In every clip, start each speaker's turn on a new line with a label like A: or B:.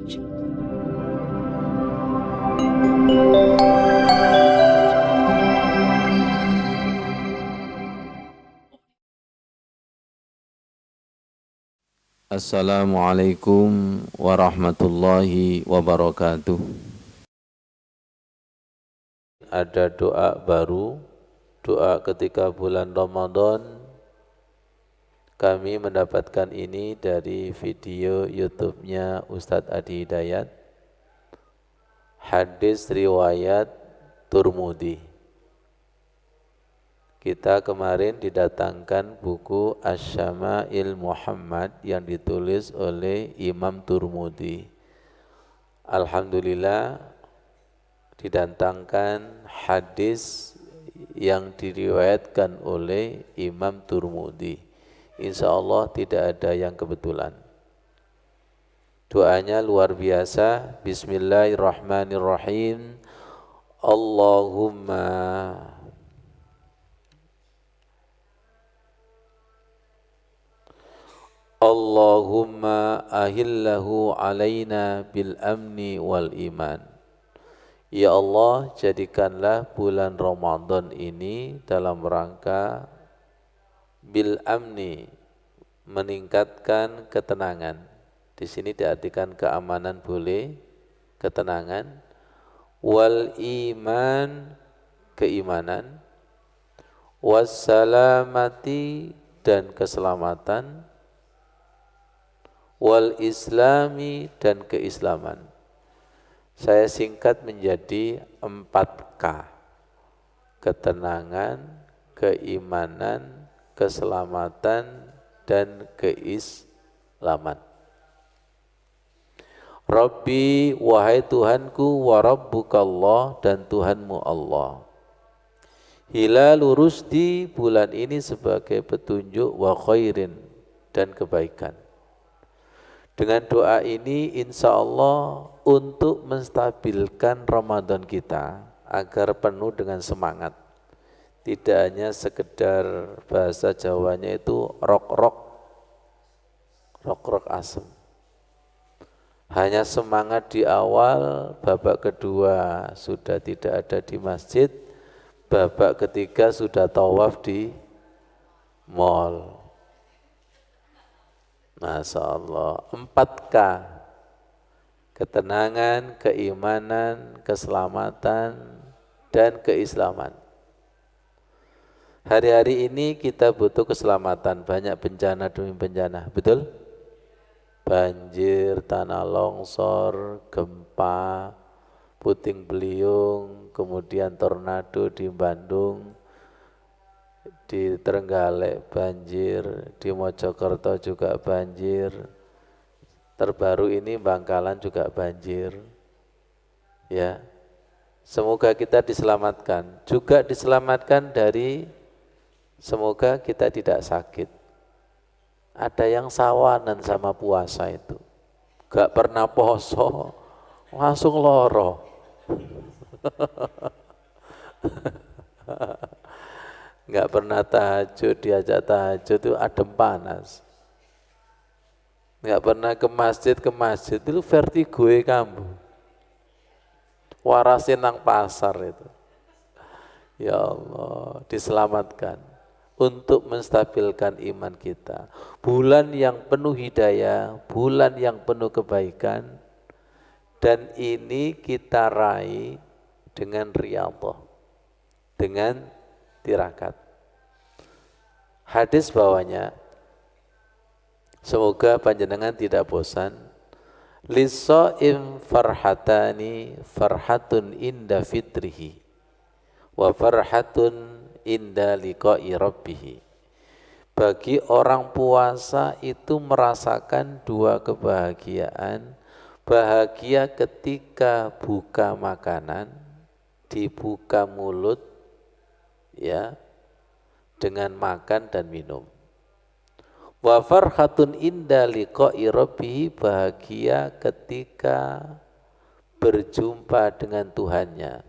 A: Assalamualaikum warahmatullahi wabarakatuh. Ada doa baru, doa ketika bulan Ramadan. Kami mendapatkan ini dari video YouTube-nya Ustadz Adi Hidayat, hadis riwayat Turmudi. Kita kemarin didatangkan buku Asy-Syama'il Muhammad yang ditulis oleh Imam Turmudi. Alhamdulillah didatangkan hadis yang diriwayatkan oleh Imam Turmudi. Insya Allah tidak ada yang kebetulan. Doanya luar biasa. Bismillahirrahmanirrahim. Allahumma ahillahu alaina bil amni wal iman. Ya Allah, jadikanlah bulan Ramadan ini dalam rangka bil amni, meningkatkan ketenangan. Di sini diartikan keamanan boleh, ketenangan. Wal iman, keimanan. Wassalamati, dan keselamatan. Wal islami, dan keislaman. Saya singkat menjadi 4K. Ketenangan, keimanan, keselamatan, dan keislaman. Rabbi, wahai Tuhanku, wa rabbukallah, dan Tuhanmu Allah. Hilalu rusdi, bulan ini sebagai petunjuk, wa khairin, dan kebaikan. Dengan doa ini insya Allah untuk menstabilkan Ramadan kita agar penuh dengan semangat. Tidak hanya sekedar bahasa Jawanya itu rok-rok asem. Hanya semangat di awal, babak kedua sudah tidak ada di masjid, babak ketiga sudah tawaf di mall. Masya Allah, 4K. Ketenangan, keimanan, keselamatan, dan keislaman. Hari-hari ini kita butuh keselamatan, banyak bencana demi bencana, betul? Banjir, tanah longsor, gempa, puting beliung, kemudian tornado di Bandung, di Trenggalek banjir, di Mojokerto juga banjir, terbaru ini Bangkalan juga banjir. Ya, semoga kita diselamatkan, juga diselamatkan dari semoga kita tidak sakit. Ada yang sawanan sama puasa itu, gak pernah poso, langsung loro. Nggak pernah tahajud, diajak tahajud itu adem panas. Nggak pernah ke masjid itu vertigo kamu. Warasin nang pasar itu. Ya Allah, diselamatkan untuk menstabilkan iman kita. Bulan yang penuh hidayah, bulan yang penuh kebaikan, dan ini kita raih dengan riyadhah, dengan tirakat. Hadis bawahnya, semoga panjenengan tidak bosan. Lis-shaim farhatani, farhatun inda fitrihi, wa farhatun inda liqa'i rabbih. Bagi orang puasa itu merasakan dua kebahagiaan. Bahagia ketika buka makanan, dibuka mulut, ya, dengan makan dan minum. Wa farhatun inda liqa'i rabbih, bahagia ketika berjumpa dengan Tuhannya.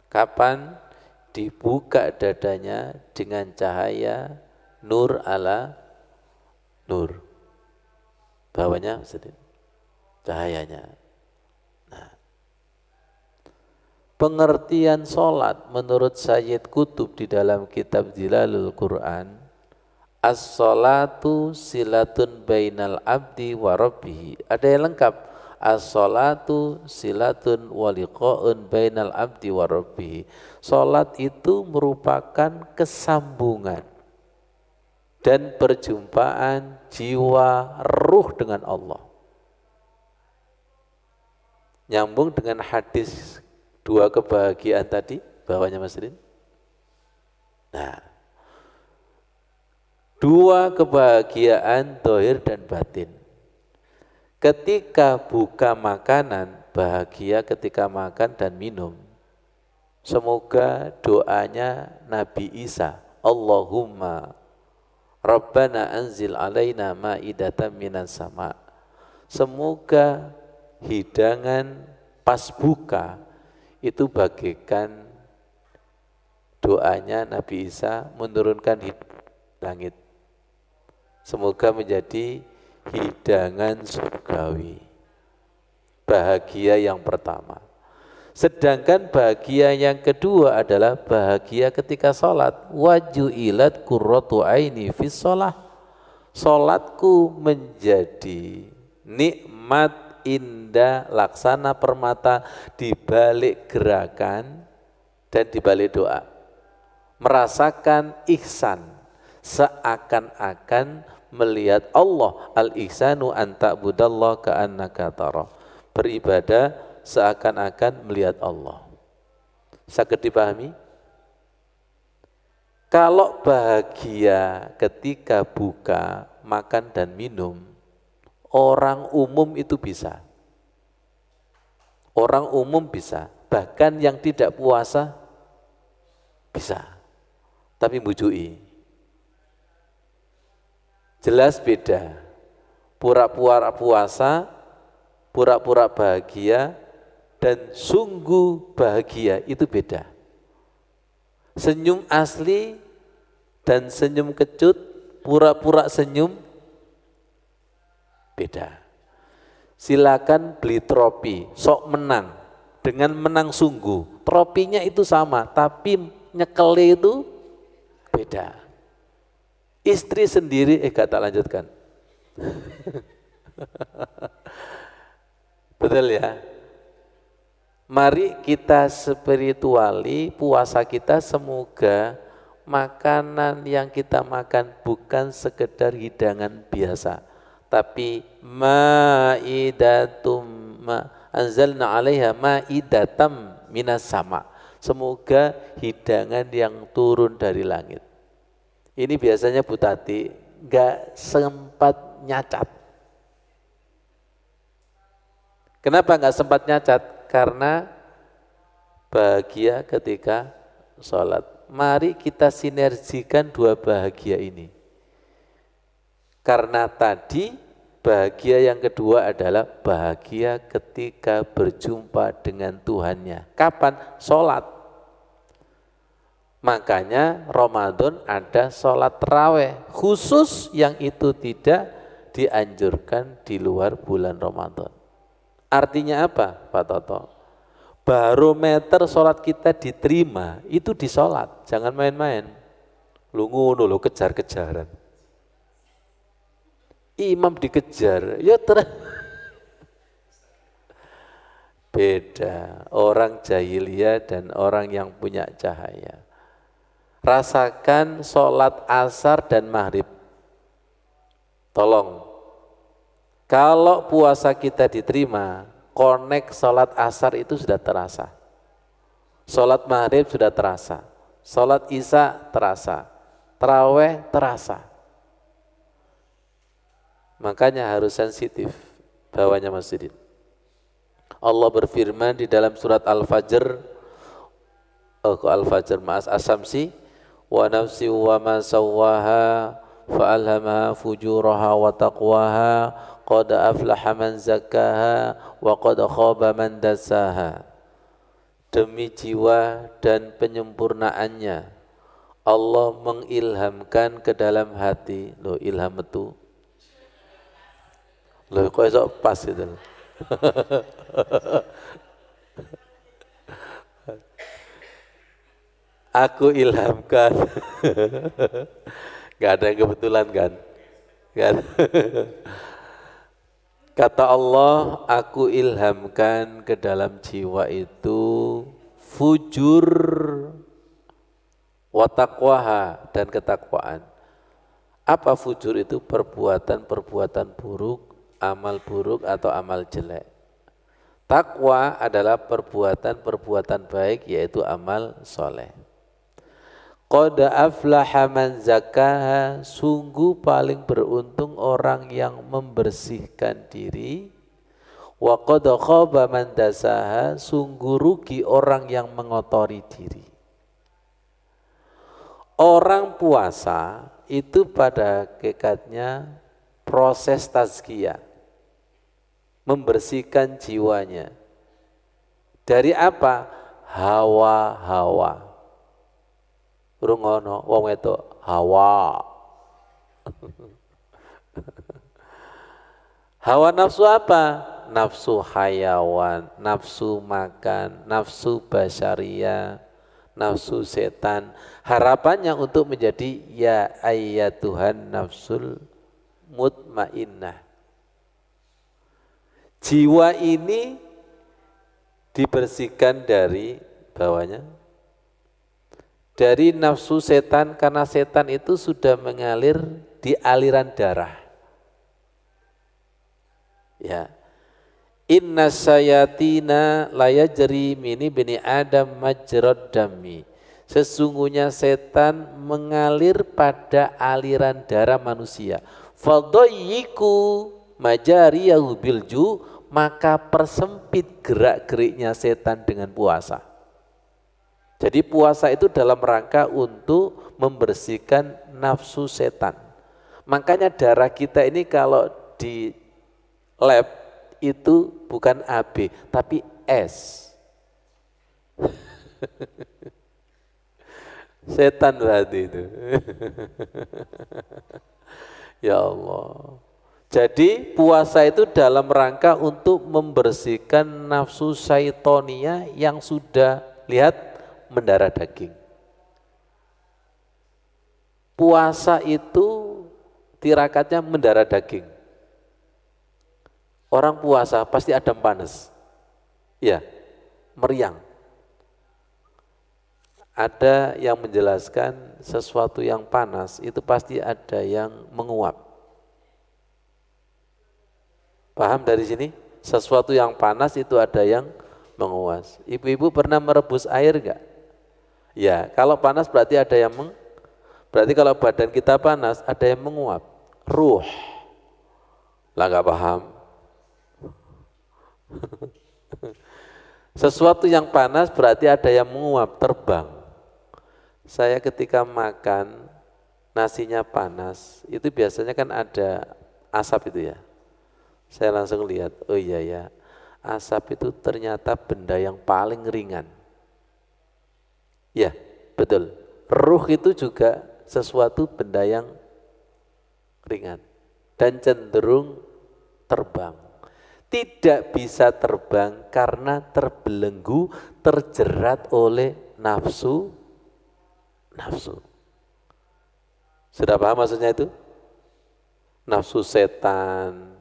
A: Kapan? Dibuka dadanya dengan cahaya nur ala nur. Bawahnya cahayanya. Pengertian sholat menurut Sayyid Qutb di dalam kitab Zilalul Quran, as-sholatu silatun bainal abdi wa rabbihi. Ada yang lengkap, as-sholatu silatun wa liqa'un bainal abdi wa rabbihi. Sholat itu merupakan kesambungan dan perjumpaan jiwa ruh dengan Allah. Nyambung dengan hadis dua kebahagiaan tadi, bawahnya Mas Rin. Nah, dua kebahagiaan dohir dan batin. Ketika buka makanan, bahagia ketika makan dan minum. Semoga doanya Nabi Isa, Allahumma Rabbana anzil alaina ma'idatan minas sama. Semoga hidangan pas buka itu bagaikan doanya Nabi Isa menurunkan langit. Semoga menjadi hidangan surgawi. Bahagia yang pertama. Sedangkan bahagia yang kedua adalah bahagia ketika sholat. Waju'ilat qurratu aini fis sholah. Sholatku menjadi nikmat, indah, laksana permata di balik gerakan dan di balik doa. Merasakan ihsan, seakan-akan melihat Allah. Al-ihsanu an ta'budallah ka'annaka tara. Beribadah seakan-akan melihat Allah. Saged dipahami? Kalau bahagia ketika buka, makan dan minum, orang umum itu bisa. Orang umum bisa, bahkan yang tidak puasa bisa. Tapi bujui. Jelas beda. Pura-pura puasa, pura-pura bahagia, dan sungguh bahagia itu beda. Senyum asli dan senyum kecut, pura-pura senyum, beda. Silakan beli tropi, sok menang, dengan menang sungguh. Tropinya itu sama, tapi nyekeli itu beda. Istri sendiri, gak tak lanjutkan. Betul ya? Mari kita spirituali puasa kita, semoga makanan yang kita makan bukan sekedar hidangan biasa, tapi ma'idatum anzalna 'alaiha ma'idatam minas sama. Semoga hidangan yang turun dari langit. Ini biasanya Bu Tati enggak sempat nyacat. Kenapa enggak sempat nyacat? Karena bahagia ketika sholat. Mari kita sinergikan dua bahagia ini. Karena tadi bahagia yang kedua adalah bahagia ketika berjumpa dengan Tuhannya. Kapan? Sholat. Makanya Ramadan ada sholat tarawih khusus yang itu tidak dianjurkan di luar bulan Ramadan. Artinya apa Pak Toto? Barometer sholat kita diterima itu di sholat, jangan main-main. Lu ngono lu kejar-kejaran. Imam dikejar, ya beda orang jahiliyah dan orang yang punya cahaya. Rasakan sholat asar dan maghrib. Tolong, kalau puasa kita diterima, connect sholat asar itu sudah terasa. Sholat maghrib sudah terasa. Sholat isya terasa. Taraweh terasa. Makanya harus sensitif bawahnya masjid. Allah berfirman di dalam surat Al-Fajr, As-Samsi, wa nafsi wa ma sawwaha fa'alhamaha fujuraha wa taqwaha qad aflaha man zakkaha wa qad khaba man dassaha. Demi jiwa dan penyempurnaannya, Allah mengilhamkan ke dalam hati. Loh, ilham itu loh kok esok pas itu. aku ilhamkan. Gak ada yang kebetulan kan? Kan? Kata Allah, aku ilhamkan ke dalam jiwa itu fujur wa taqwaha dan ketakwaan. Apa fujur itu? Perbuatan-perbuatan buruk, amal buruk atau amal jelek. Takwa adalah perbuatan-perbuatan baik yaitu amal soleh. Qad aflaha man zakkaha, sungguh paling beruntung orang yang membersihkan diri. Wa qad khaba man dasaha, sungguh rugi orang yang mengotori diri. Orang puasa itu pada hakikatnya proses tazkiyah, membersihkan jiwanya. Dari apa? Hawa-hawa. Rungono wong itu hawa. Hawa nafsu apa? Nafsu hayawan, nafsu makan, nafsu basyariyah, nafsu setan. Harapannya untuk menjadi ya ayyatuhan nafsul mutmainnah. Jiwa ini dibersihkan dari bawahnya, dari nafsu setan, karena setan itu sudah mengalir di aliran darah. Ya. Inna sayatina layajri mini bini adam majrad dami. Sesungguhnya setan mengalir pada aliran darah manusia. Fadayyiku majariyahu bilju, maka persempit gerak-geriknya setan dengan puasa. Jadi puasa itu dalam rangka untuk membersihkan nafsu setan. Makanya darah kita ini kalau di lab itu bukan AB tapi S. Setan berarti itu. Ya Allah. Jadi puasa itu dalam rangka untuk membersihkan nafsu syaitonia yang sudah lihat mendarah daging. Puasa itu tirakatnya mendarah daging. Orang puasa pasti ada panas. Ya, meriang. Ada yang menjelaskan sesuatu yang panas itu pasti ada yang menguap. Paham dari sini? Sesuatu yang panas itu ada yang menguap. Ibu-ibu pernah merebus air enggak? Ya, kalau panas berarti ada yang berarti kalau badan kita panas ada yang menguap. Ruh. Lah enggak paham. Sesuatu yang panas berarti ada yang menguap, terbang. Saya ketika makan nasinya panas, itu biasanya kan ada asap itu ya. Saya langsung lihat, oh iya ya, asap itu ternyata benda yang paling ringan. Ya, betul. Ruh itu juga sesuatu benda yang ringan dan cenderung terbang. Tidak bisa terbang karena terbelenggu, terjerat oleh nafsu. Sudah paham maksudnya itu? Nafsu setan,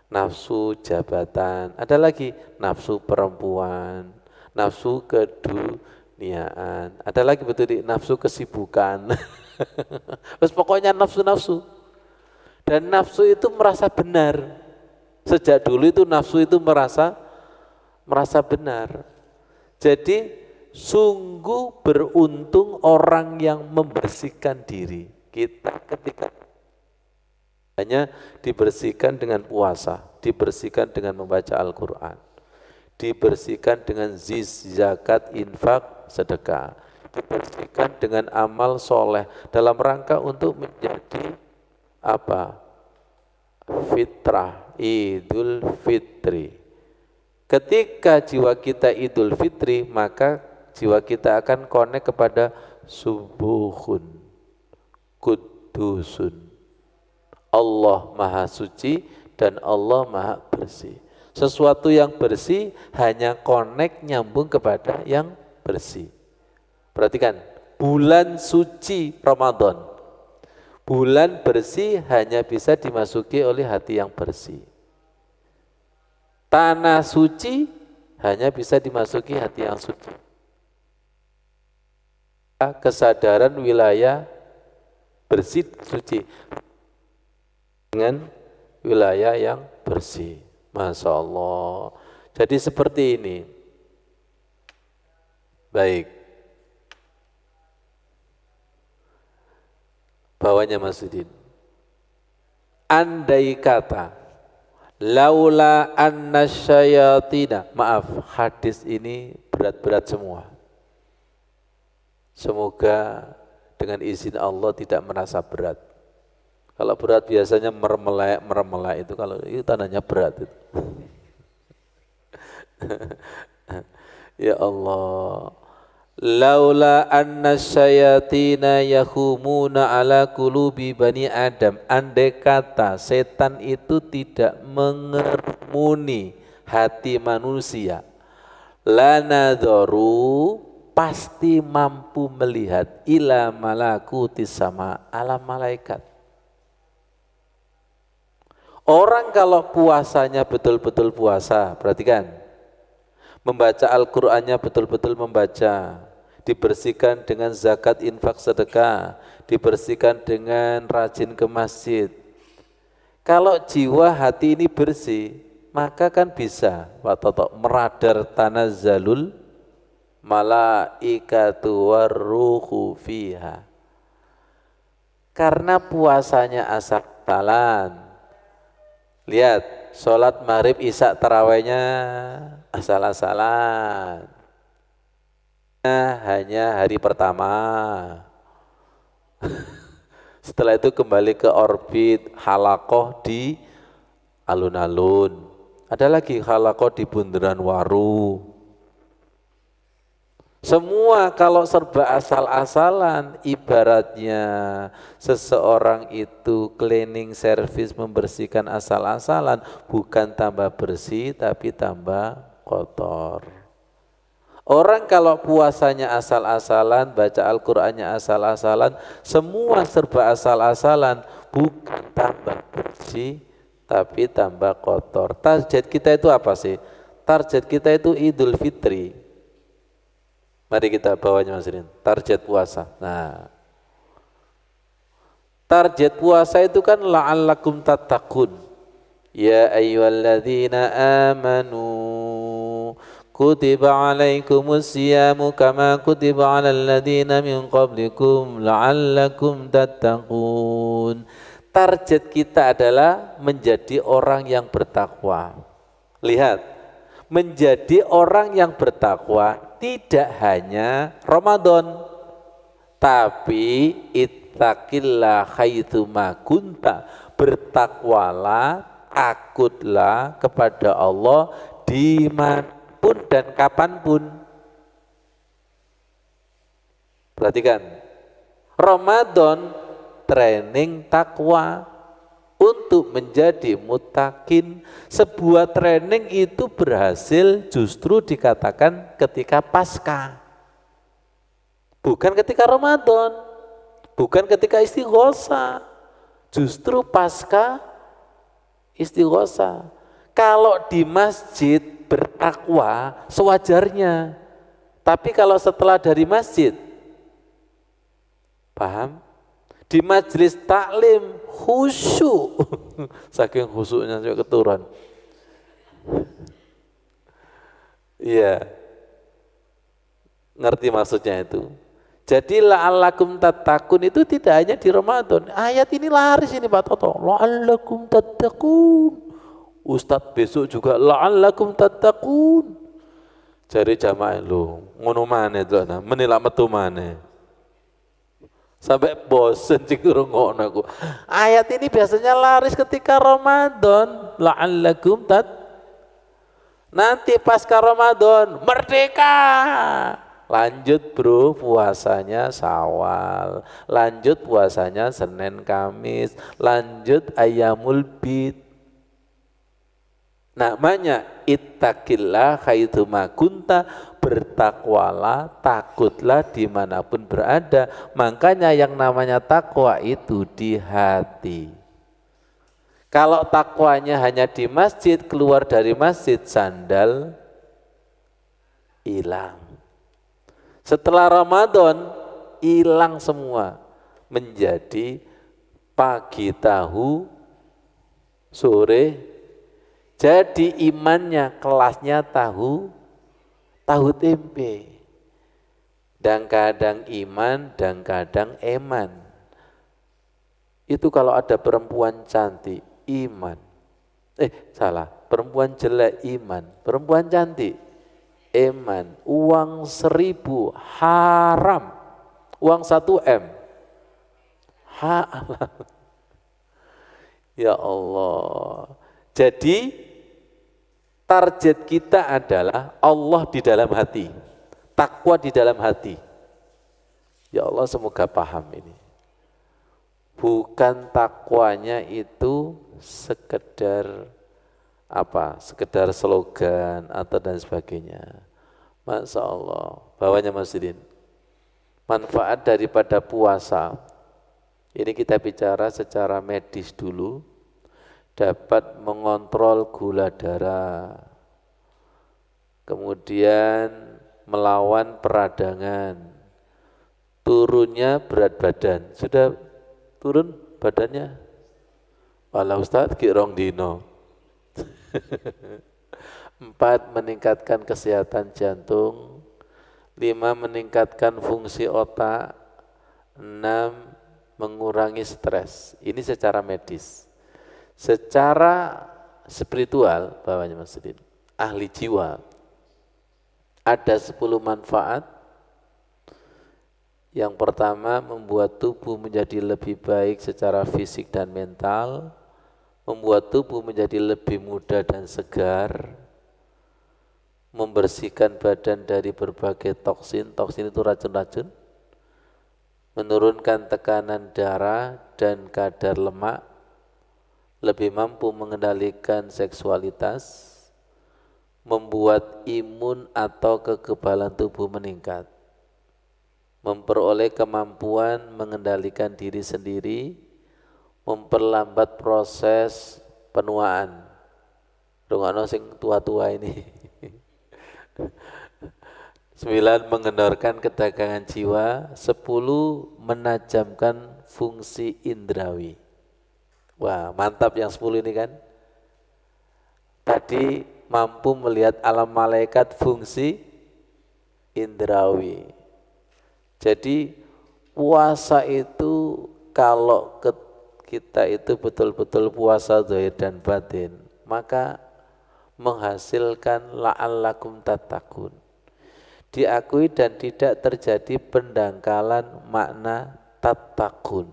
A: nafsu jabatan, ada lagi nafsu perempuan, nafsu keduniaan, ada lagi betul di nafsu kesibukan. Terus pokoknya nafsu-nafsu. Dan nafsu itu merasa benar. Sejak dulu itu nafsu itu merasa benar. Jadi sungguh beruntung orang yang membersihkan diri. Kita ketika hanya dibersihkan dengan puasa, dibersihkan dengan membaca Al-Quran, dibersihkan dengan zakat, infak, sedekah, dibersihkan dengan amal soleh dalam rangka untuk menjadi apa? Fitrah, Idul Fitri. Ketika jiwa kita Idul Fitri, maka jiwa kita akan connect kepada subuhun, kudusun. Allah Maha Suci dan Allah Maha Bersih. Sesuatu yang bersih hanya connect, nyambung kepada yang bersih. Perhatikan, bulan suci Ramadan. Bulan bersih hanya bisa dimasuki oleh hati yang bersih. Tanah suci hanya bisa dimasuki hati yang suci. Kesadaran wilayah bersih suci dengan wilayah yang bersih. Masya Allah. Jadi seperti ini. Baik. Bawahnya Mas Udin. Andai kata laula anna syayatina, maaf, hadis ini berat-berat semua. Semoga dengan izin Allah tidak merasa berat. Kalau berat biasanya meremelek itu, kalau itu tandanya berat itu. Ya Allah, laula anna syayatina yahumuna ala qulubi bani Adam, andai kata setan itu tidak mengermuni hati manusia, lanadharu, pasti mampu melihat ila malakutis sama, alam malaikat. Orang kalau puasanya betul-betul puasa, perhatikan, membaca Al-Qur'annya betul-betul membaca, dibersihkan dengan zakat, infak, sedekah, dibersihkan dengan rajin ke masjid. Kalau jiwa hati ini bersih, maka kan bisa meradar tanazzalul malaikatu warruhu fiha. Karena puasanya asal-asalan. Lihat, sholat maghrib isya tarawihnya asal-asalan. Hanya hari pertama. Setelah itu kembali ke orbit halakoh di alun-alun. Ada lagi halakoh di bundaran Waru. Semua kalau serba asal-asalan, ibaratnya seseorang itu cleaning service membersihkan asal-asalan, bukan tambah bersih tapi tambah kotor. Orang kalau puasanya asal-asalan, baca Al-Qur'annya asal-asalan, semua serba asal-asalan, bukan tambah bersih tapi tambah kotor. Target kita itu apa sih? Target kita itu Idul Fitri. Mari kita bawanya Mas Rin, target puasa. Nah, target puasa itu kan la'allakum tattaqun. Ya ayyuhalladzina amanu kutiba alaikumus siyamu kama kutiba alal ladzina min qablikum la'allakum tattaqun. Target kita adalah menjadi orang yang bertakwa. Lihat, menjadi orang yang bertakwa tidak hanya Ramadan, tapi ittaqillah haitsuma kunta, bertakwalah, takutlah kepada Allah dimanapun dan kapanpun. Perhatikan, Ramadan training takwa untuk menjadi muttaqin. Sebuah training itu berhasil justru dikatakan ketika pasca, bukan ketika Ramadan, bukan ketika istighosa, justru pasca istighosa. Kalau di masjid bertakwa sewajarnya, tapi kalau setelah dari masjid, paham? Di majelis taklim khusyuk, saking khusyuknya sampai keturun. Iya, ngerti maksudnya itu. Jadi la'allakum tattaqun itu tidak hanya di Ramadan. Ayat ini laris ini Pak Toto. La'allakum tattaqun. Ustadz besok juga la'allakum tattaqun. Jari jamaah lu, ngono maneh itu, menilak metu maneh. Sampai bosen cik rungokno aku. Ayat ini biasanya laris ketika Ramadan. La'allakum nanti pasca Ramadan merdeka. Lanjut bro, puasanya Syawal. Lanjut puasanya Senin Kamis. Lanjut Ayyamul Bid. Namanya ittaqillah haitsuma kunta, bertakwalah, takutlah dimanapun berada. Makanya yang namanya takwa itu di hati. Kalau takwanya hanya di masjid, keluar dari masjid sandal hilang. Setelah Ramadan hilang semua, menjadi pagi tahu, sore jadi imannya kelasnya tahu tempe. Dan kadang iman dan kadang eman. Itu kalau ada perempuan cantik, iman. Perempuan jelek, iman. Perempuan cantik, eman. Uang 1.000 haram. Uang 1 M halal. Ya Allah. Jadi target kita adalah Allah di dalam hati, takwa di dalam hati. Ya Allah, semoga paham ini. Bukan takwanya itu sekedar sekedar slogan atau dan sebagainya. Masya Allah, bawahnya Masjidin. Manfaat daripada puasa, ini kita bicara secara medis dulu, dapat mengontrol gula darah, kemudian melawan peradangan, turunnya berat badan. Sudah turun badannya? Wala Ustaz kirong dino. 4, meningkatkan kesehatan jantung. 5, meningkatkan fungsi otak. 6, mengurangi stres. Ini secara medis. Secara spiritual, bawahnya Masjidin, ahli jiwa, ada 10 manfaat. Yang pertama, membuat tubuh menjadi lebih baik secara fisik dan mental, membuat tubuh menjadi lebih muda dan segar, membersihkan badan dari berbagai toksin itu racun-racun, menurunkan tekanan darah dan kadar lemak, lebih mampu mengendalikan seksualitas, membuat imun atau kekebalan tubuh meningkat, memperoleh kemampuan mengendalikan diri sendiri, memperlambat proses penuaan. Rungokno sing tua-tua ini. 9, mengendorkan ketegangan jiwa. 10, menajamkan fungsi indrawi. Wah, mantap yang 10 ini kan. Tadi mampu melihat alam malaikat, fungsi indrawi. Jadi puasa itu kalau kita itu betul-betul puasa zahir dan batin, maka menghasilkan la'allakum tattaqun. Diakui dan tidak terjadi pendangkalan makna tattaqun.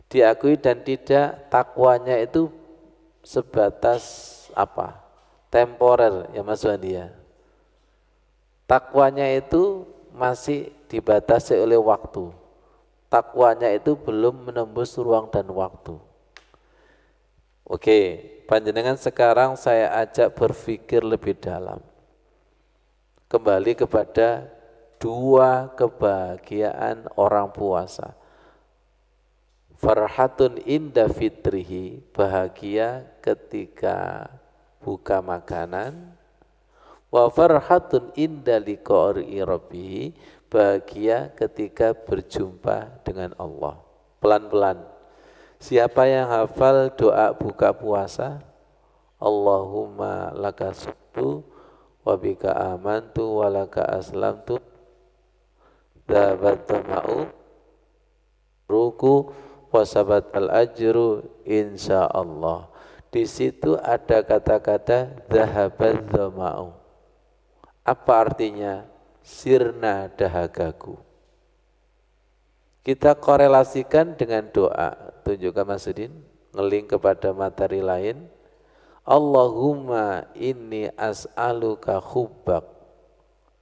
A: Diakui dan tidak takwanya itu sebatas temporer ya Mas Wandi ya. Takwanya itu masih dibatasi oleh waktu. Takwanya itu belum menembus ruang dan waktu. Oke, panjenengan sekarang saya ajak berpikir lebih dalam. Kembali kepada 2 kebahagiaan orang puasa. Farhatun inda fitrihi, bahagia ketika buka makanan. Wa farhatun inda liqa'i rabbih, bahagia ketika berjumpa dengan Allah. Pelan-pelan. Siapa yang hafal doa buka puasa? Allahumma laka sumtu wa bika amantu wa laka aslamtu dhabat tama'u ruku wasabat al-ajru insyaallah. Di situ ada kata-kata dhahabat dhama'u. Apa artinya? Sirna dahagaku. Kita korelasikan dengan doa. Tunjukkan Mas Udin, ngeling kepada materi lain. Allahumma inni as'aluka hubbak.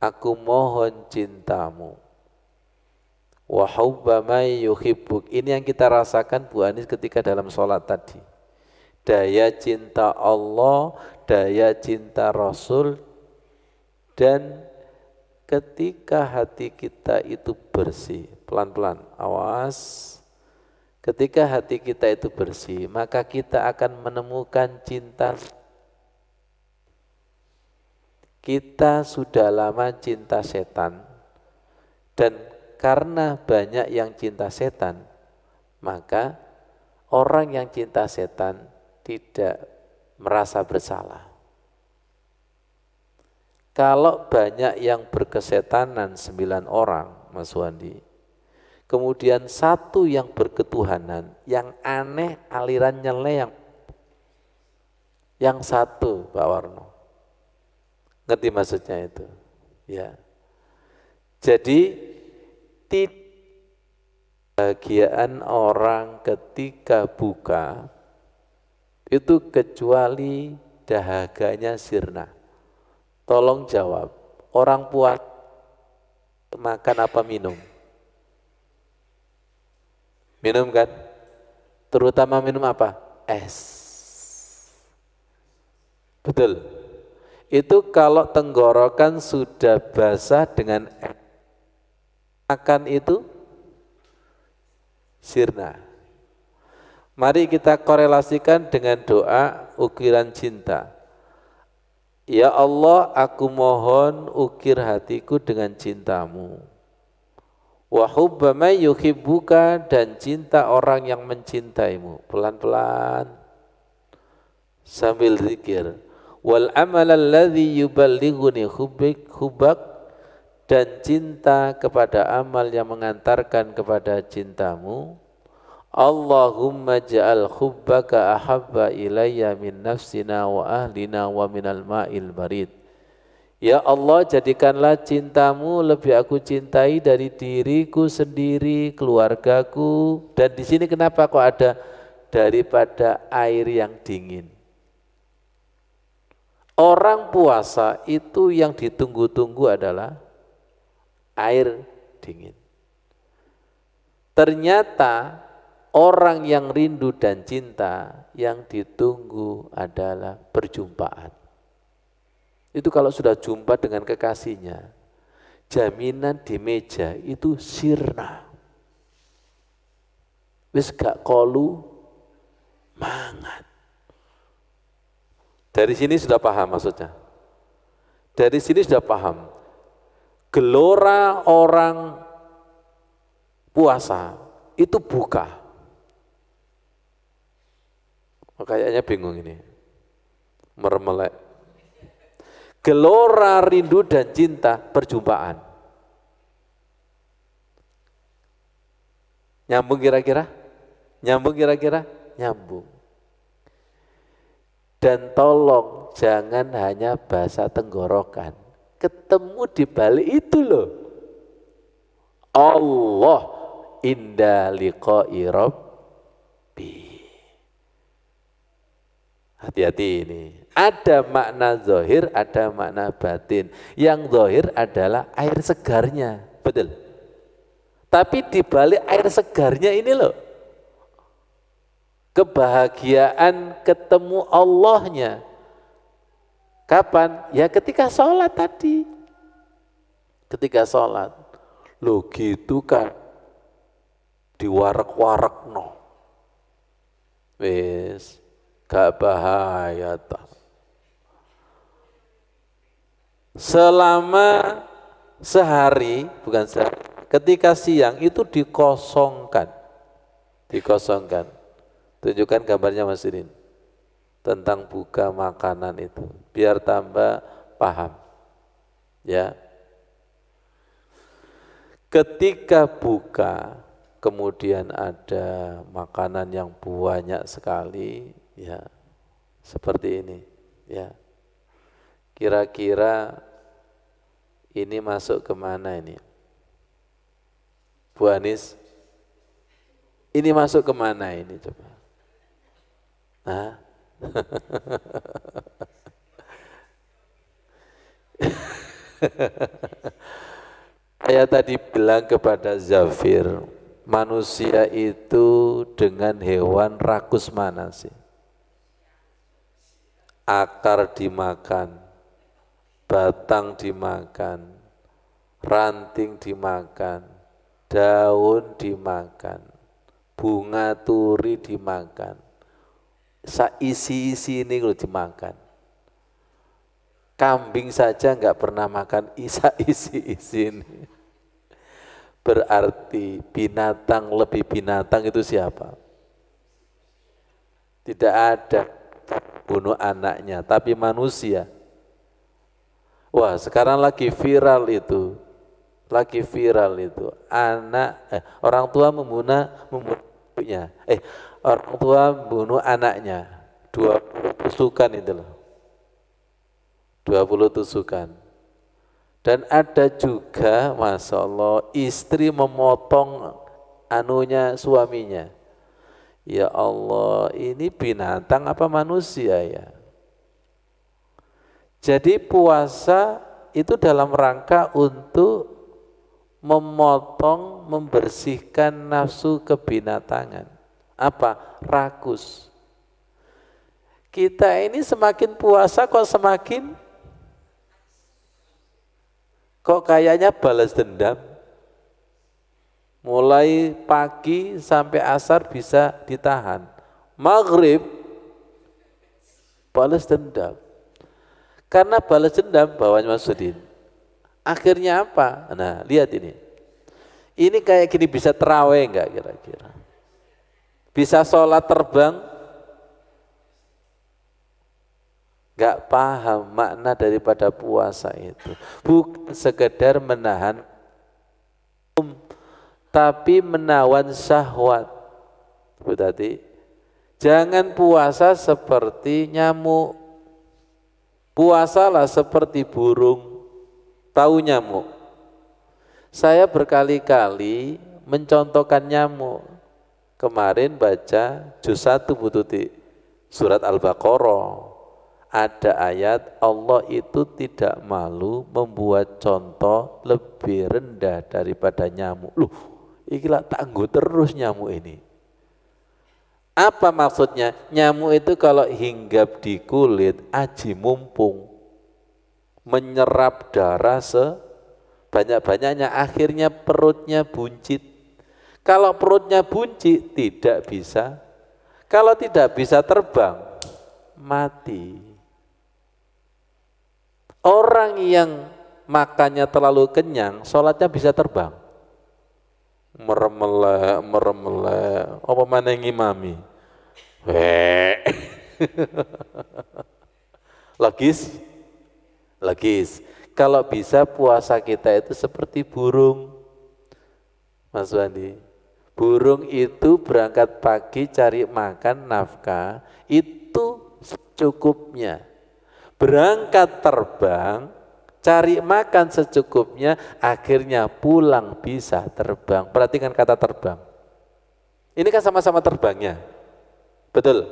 A: Aku mohon cintamu. Wa hubba may yuhibbuk. Ini yang kita rasakan Bu Anis ketika dalam sholat tadi. daya cinta Allah, daya cinta Rasul, dan ketika hati kita itu bersih, pelan-pelan, awas. Ketika hati kita itu bersih, maka kita akan menemukan cinta. Kita sudah lama cinta setan, dan karena banyak yang cinta setan, maka orang yang cinta setan tidak merasa bersalah. Kalau banyak yang berkesetanan 9 orang, Mas Wandi, kemudian satu yang berketuhanan, yang aneh aliran nyele yang satu, Pak Warno. Ngerti maksudnya itu? Ya. Jadi kebahagiaan orang ketika buka itu kecuali dahaganya sirna. Tolong jawab, orang puas makan apa minum? Minum kan? Terutama minum apa? Es. Betul. Itu kalau tenggorokan sudah basah dengan es, makan itu sirna. Mari kita korelasikan dengan doa ukiran cinta. Ya Allah, aku mohon ukir hatiku dengan cintamu. Wa hubba may yuhibbuka, dan cinta orang yang mencintaimu. Pelan-pelan sambil zikir. Wal amal alladhi yuballighuni hubbak, dan cinta kepada amal yang mengantarkan kepada cintamu. Allahumma ja'al hubbaka ahabba ilayya min nafsina wa ahlina wa minal ma'il barid. Ya Allah, jadikanlah cintamu lebih aku cintai dari diriku sendiri, keluargaku. Dan di sini kenapa kok ada daripada air yang dingin? Orang puasa itu yang ditunggu-tunggu adalah air dingin. Ternyata orang yang rindu dan cinta yang ditunggu adalah perjumpaan. Itu kalau sudah jumpa dengan kekasihnya, jaminan di meja itu sirna. Wis gak kolu mangan. Dari sini sudah paham maksudnya. Dari sini sudah paham. Gelora orang puasa itu buka. Kayaknya bingung ini, meremelek. Gelora rindu dan cinta perjumpaan. Nyambung kira-kira? Nyambung kira-kira? Nyambung. Dan tolong jangan hanya bahasa tenggorokan. Ketemu di balik itu loh. Allah inda liqa'i rabbi. Hati-hati ini. Ada makna zahir, ada makna batin. Yang zahir adalah air segarnya, betul. Tapi di balik air segarnya ini loh, kebahagiaan ketemu Allahnya. Kapan? Ya ketika sholat tadi. Ketika sholat. Loh gitu kan. Diwarek-warek no. Wis. Gak bahaya tak. Selama sehari, bukan sehari, ketika siang itu dikosongkan. Dikosongkan. Tunjukkan gambarnya Mas Irin. Tentang buka makanan itu. Biar tambah paham. Ya. Ketika buka, kemudian ada makanan yang banyak sekali, ya seperti ini, ya. Kira-kira ini masuk kemana ini? Bu Anis, ini masuk kemana ini coba? Nah, saya tadi bilang kepada Zafir, manusia itu dengan hewan rakus mana sih? akar dimakan, batang dimakan, ranting dimakan, daun dimakan, bunga turi dimakan, isi-isi ini kalau dimakan. Kambing saja nggak pernah makan isi-isi ini. Berarti binatang lebih binatang itu siapa? Tidak ada bunuh anaknya, tapi manusia. Wah, sekarang lagi viral itu. Orang tua membunuhnya. Orang tua membunuh anaknya. 20 tusukan itu loh. 20 tusukan. Dan ada juga, Masya Allah, istri memotong suaminya. Ya Allah, ini binatang apa manusia ya? Jadi puasa itu dalam rangka untuk memotong, membersihkan nafsu kebinatangan. Apa? Rakus. Kita ini semakin puasa kok kayaknya balas dendam. Mulai pagi sampai asar bisa ditahan. Maghrib balas dendam. Karena balas dendam bawahnya Masudin. Akhirnya apa? Nah, lihat ini. Ini kayak gini bisa terawih enggak kira-kira? Bisa sholat terbang? Enggak paham makna daripada puasa itu. Bukan sekedar menahan, tapi menawan syahwat. Berarti jangan puasa seperti nyamuk. Puasalah seperti burung. Tahu nyamuk? Saya berkali-kali mencontohkan nyamuk. Kemarin baca juz 1 Bututi, surat Al-Baqarah. Ada ayat Allah itu tidak malu membuat contoh lebih rendah daripada nyamuk. Loh, ikilah tangguh terus nyamuk ini. Apa maksudnya? Nyamuk itu kalau hinggap di kulit, aji mumpung, menyerap darah sebanyak-banyaknya, akhirnya perutnya buncit. Kalau perutnya buncit, tidak bisa. Kalau tidak bisa terbang, mati. Orang yang makannya terlalu kenyang, sholatnya bisa terbang. Meremelek, apa mana yang ngimami? Logis? Kalau bisa puasa kita itu seperti burung, Mas Wandi. Burung itu berangkat pagi cari makan nafkah, itu secukupnya. Berangkat terbang, cari makan secukupnya, akhirnya pulang bisa terbang. Perhatikan kata terbang. Ini kan sama-sama terbangnya, betul.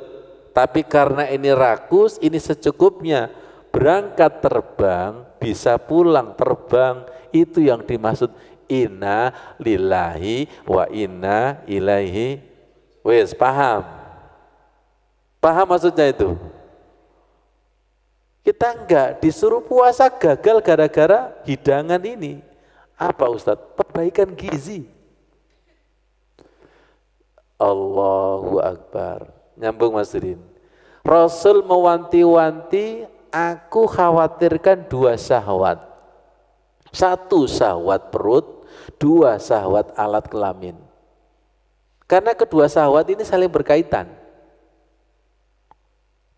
A: Tapi karena ini rakus, ini secukupnya. Berangkat terbang, bisa pulang terbang, itu yang dimaksud inna lillahi wa inna ilaihi. Wes, paham? Paham maksudnya itu? Kita enggak disuruh puasa gagal gara-gara hidangan ini. Apa Ustadz? Perbaikan gizi. Allahu Akbar. Nyambung Mas Dirin. Rasul mewanti-wanti, aku khawatirkan 2 syahwat. 1 syahwat perut, 2 syahwat alat kelamin. Karena kedua syahwat ini saling berkaitan.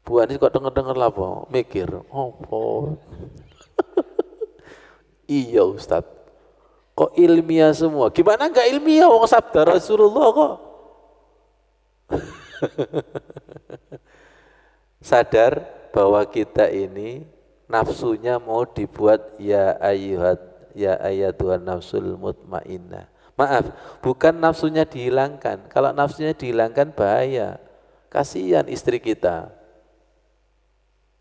A: Bu Anis kok denger-denger lah po, mikir, oh. Iya Ustadz, kok ilmiah semua? Gimana enggak ilmiah, wong sabda Rasulullah kok? Sadar bahwa kita ini nafsunya mau dibuat ya ayatuhan nafsul mutmainnah. Maaf, bukan nafsunya dihilangkan. Kalau nafsunya dihilangkan bahaya. Kasihan istri kita.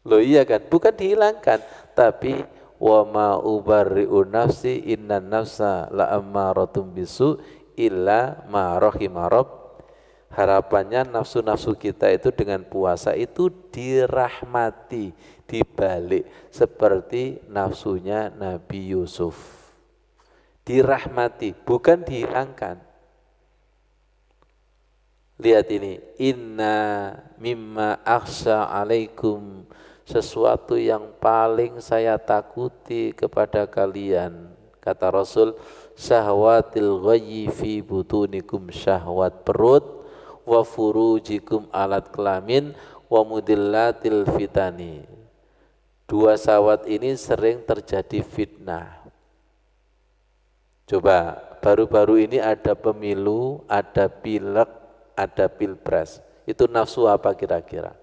A: Loh iya kan, bukan dihilangkan, tapi wa ma ubarri'u nafsi innan nafsa la ammaratum bisu illa ma rahima Harapannya nafsu-nafsu kita itu dengan puasa itu dirahmati, dibalik seperti nafsunya Nabi Yusuf. Dirahmati, bukan dihilangkan. Lihat ini, inna mimma akhsha alaikum, sesuatu yang paling saya takuti kepada kalian. Kata Rasul, syahwatil ghayyi fi butunikum, syahwat perut, wa furujikum alat kelamin, wa mudillatil fitani. Dua syahwat ini sering terjadi fitnah. Coba, baru-baru ini ada pemilu, ada pilek, ada pilpres. Itu nafsu apa kira-kira?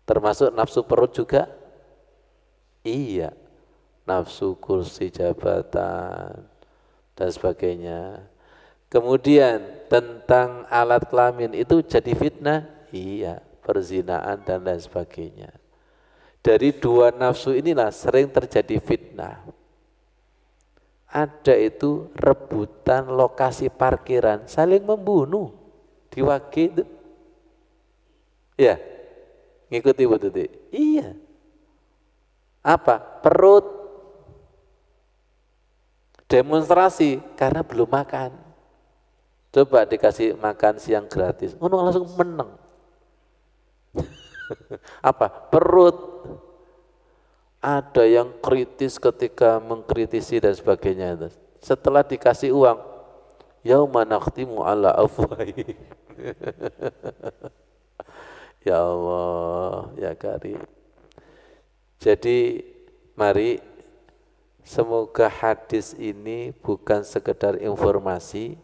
A: Termasuk nafsu perut juga? Iya, nafsu kursi jabatan dan sebagainya. Kemudian tentang alat kelamin itu jadi fitnah? Iya, perzinaan dan lain sebagainya. Dari dua nafsu inilah sering terjadi fitnah. Ada itu rebutan lokasi parkiran, saling membunuh di Wage itu. Ya, ngikuti Bu Tuti. Iya. Apa? Perut. Demonstrasi karena belum makan. Coba dikasih makan siang gratis, langsung menang. Apa? Perut. Ada yang kritis ketika mengkritisi dan sebagainya. Setelah dikasih uang, yauma nakhtimu ala afwahi. Ya Allah, ya Karim. Jadi mari semoga hadis ini bukan sekedar informasi,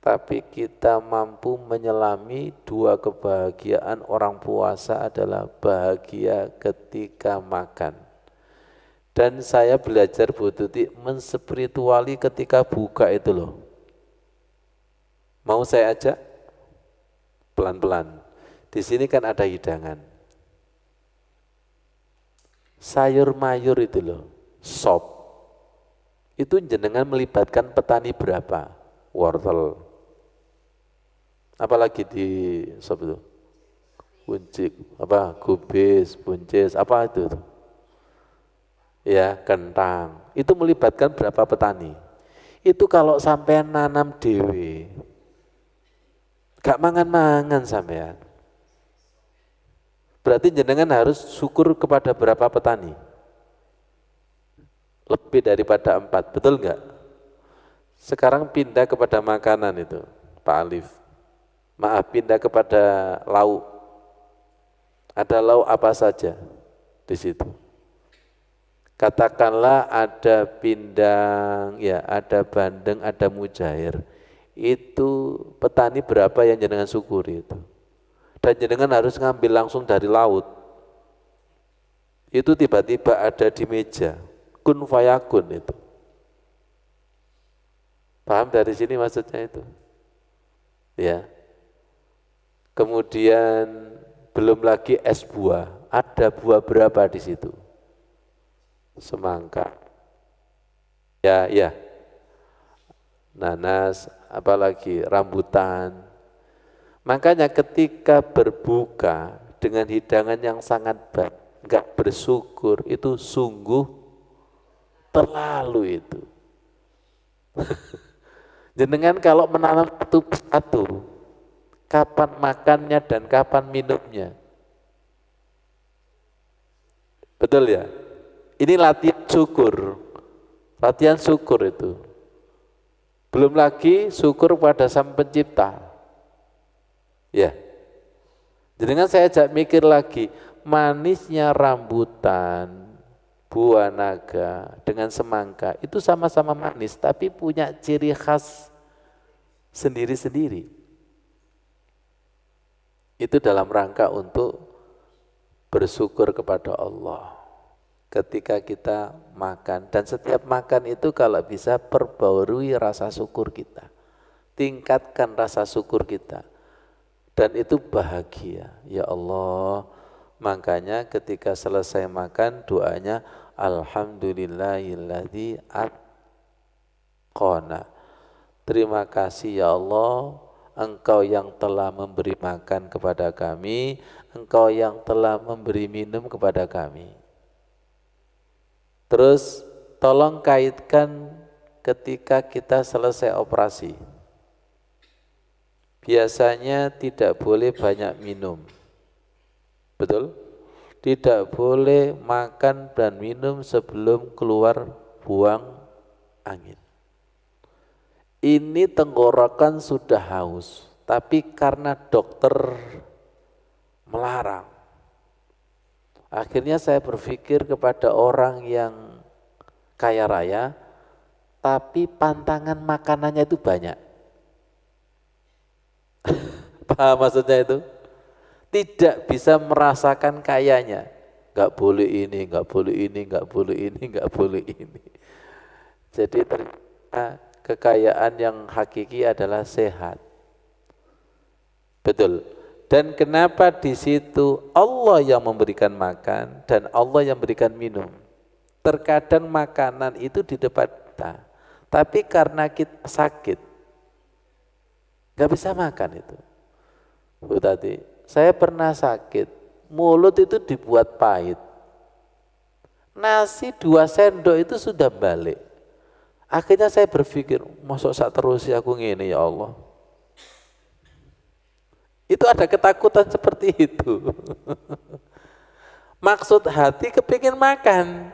A: tapi kita mampu menyelami dua kebahagiaan orang puasa adalah bahagia ketika makan. Dan saya belajar Bu Tuti menspirituali ketika buka itu loh. Mau saya ajak? Pelan-pelan. Di sini kan ada hidangan. Sayur mayur itu loh, sop. Itu jenengan melibatkan petani berapa? Wortel. Apalagi di sop itu? Buncit, kubis, buncis, apa itu? Ya, kentang. Itu melibatkan berapa petani? Itu kalau sampai nanam dewe, gak mangan-mangan sampean. Berarti jenengan harus syukur kepada berapa petani? Lebih daripada 4, betul enggak? Sekarang pindah kepada makanan itu, Pak Alif. Maaf, pindah kepada lauk. Ada lauk apa saja di situ? Katakanlah ada pindang, ya, ada bandeng, ada mujair. Itu petani berapa yang jenengan syukuri itu? Dan jenengan harus ngambil langsung dari laut. Itu tiba-tiba ada di meja. Kun fayakun itu. Paham dari sini maksudnya itu? Ya. Kemudian belum lagi es buah. Ada buah berapa di situ? Semangka. Ya, ya. Nanas, apalagi rambutan. Makanya ketika berbuka dengan hidangan yang sangat baik, enggak bersyukur, itu sungguh terlalu itu. Jenengan kalau menanam satu, kapan makannya dan kapan minumnya? Betul ya? Ini latihan syukur itu. Belum lagi syukur pada Sang Pencipta. Ya. Jenengan saya ajak mikir lagi, manisnya rambutan, buah naga dengan semangka itu sama-sama manis, tapi punya ciri khas sendiri-sendiri. Itu dalam rangka untuk bersyukur kepada Allah ketika kita makan. Dan setiap makan itu kalau bisa perbarui rasa syukur kita, tingkatkan rasa syukur kita, dan itu bahagia. Ya Allah, makanya ketika selesai makan doanya alhamdulillahilladzi atqana. Terima kasih ya Allah Engkau yang telah memberi makan kepada kami, Engkau yang telah memberi minum kepada kami. Terus tolong kaitkan ketika kita selesai operasi. Biasanya tidak boleh banyak minum. Betul? Tidak boleh makan dan minum sebelum keluar buang angin. Ini tenggorokan sudah haus, tapi karena dokter melarang. Akhirnya saya berpikir kepada orang yang kaya raya, tapi pantangan makanannya itu banyak. Paham maksudnya itu? Tidak bisa merasakan kayanya. Enggak boleh ini, enggak boleh ini, enggak boleh ini, enggak boleh ini. Jadi ternyata kekayaan yang hakiki adalah sehat. Betul. Dan kenapa di situ Allah yang memberikan makan dan Allah yang memberikan minum. Terkadang makanan itu di depan kita, tapi karena kita sakit, nggak bisa makan itu. Bu tadi, saya pernah sakit, mulut itu dibuat pahit. Nasi 2 sendok itu sudah balik. Akhirnya saya berpikir, masuk saat terus aku ngene ya Allah. Itu ada ketakutan seperti itu. Maksud hati kepingin makan,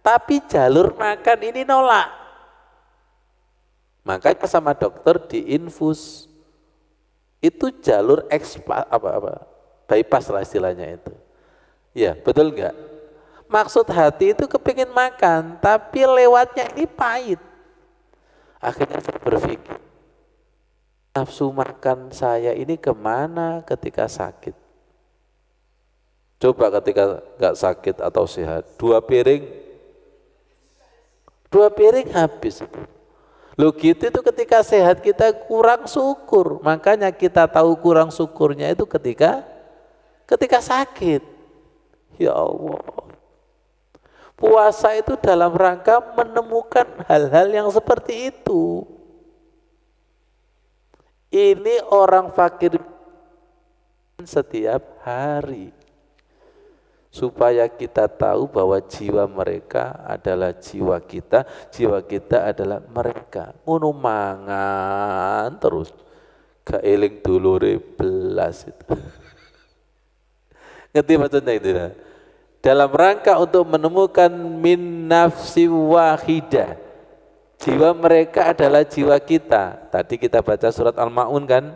A: tapi jalur makan ini nolak. Makanya sama dokter diinfus. Itu jalur bypass lah istilahnya itu. Ya, betul enggak? Maksud hati itu kepingin makan, tapi lewatnya ini pahit. Akhirnya saya berpikir, nafsu makan saya ini kemana ketika sakit? Coba ketika enggak sakit atau sehat, 2 piring habis. Loh gitu itu ketika sehat kita kurang syukur, makanya kita tahu kurang syukurnya itu ketika sakit. Ya Allah. Puasa itu dalam rangka menemukan hal-hal yang seperti itu. Ini orang fakir setiap hari. Supaya kita tahu bahwa jiwa mereka adalah jiwa kita adalah mereka. Ngono mangan terus. Gak eling dulure belas itu. Ngerti maksudnya itu? Dalam rangka untuk menemukan min nafsi wahidah. Jiwa mereka adalah jiwa kita. Tadi kita baca surat Al-Ma'un kan?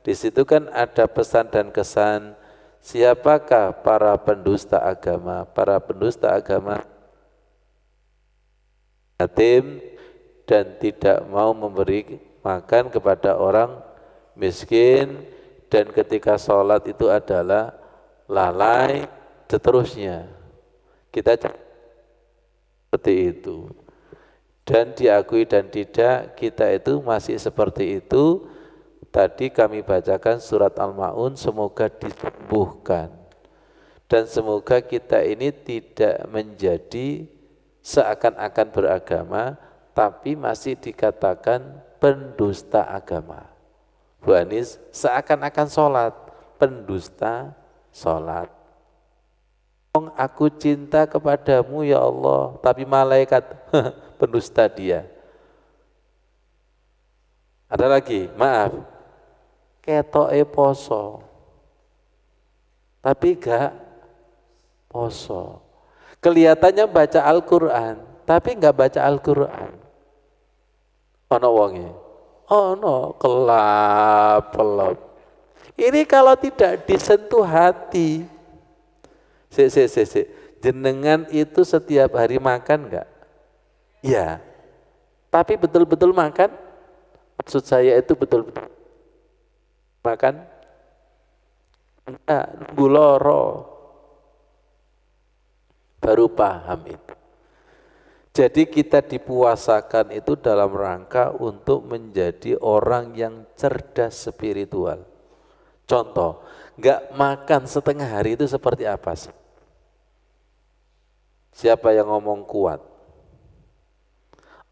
A: Di situ kan ada pesan dan kesan. Siapakah para pendusta agama? Para pendusta agama yatim dan tidak mau memberi makan kepada orang miskin, dan ketika sholat itu adalah lalai, seterusnya. Kita seperti itu. Dan diakui dan tidak, kita itu masih seperti itu. Tadi kami bacakan surat Al-Ma'un, semoga disembuhkan. Dan semoga kita ini tidak menjadi seakan-akan beragama, tapi masih dikatakan pendusta agama. Bu Anis, seakan-akan sholat, pendusta sholat. Aku cinta kepadamu ya Allah, tapi malaikat pendusta dia. Ada lagi, maaf, ketoke poso, tapi gak poso. Kelihatannya baca Al-Quran, tapi gak baca Al-Quran. Ono wonge, ono kelap. Ini kalau tidak disentuh hati. Jenengan itu setiap hari makan enggak? Ya. Tapi betul-betul makan? Maksud saya itu betul-betul makan? Enggak, nunggu loro. Baru paham itu. Jadi kita dipuasakan itu dalam rangka untuk menjadi orang yang cerdas spiritual. Contoh, enggak makan setengah hari itu seperti apa sih? Siapa yang ngomong kuat?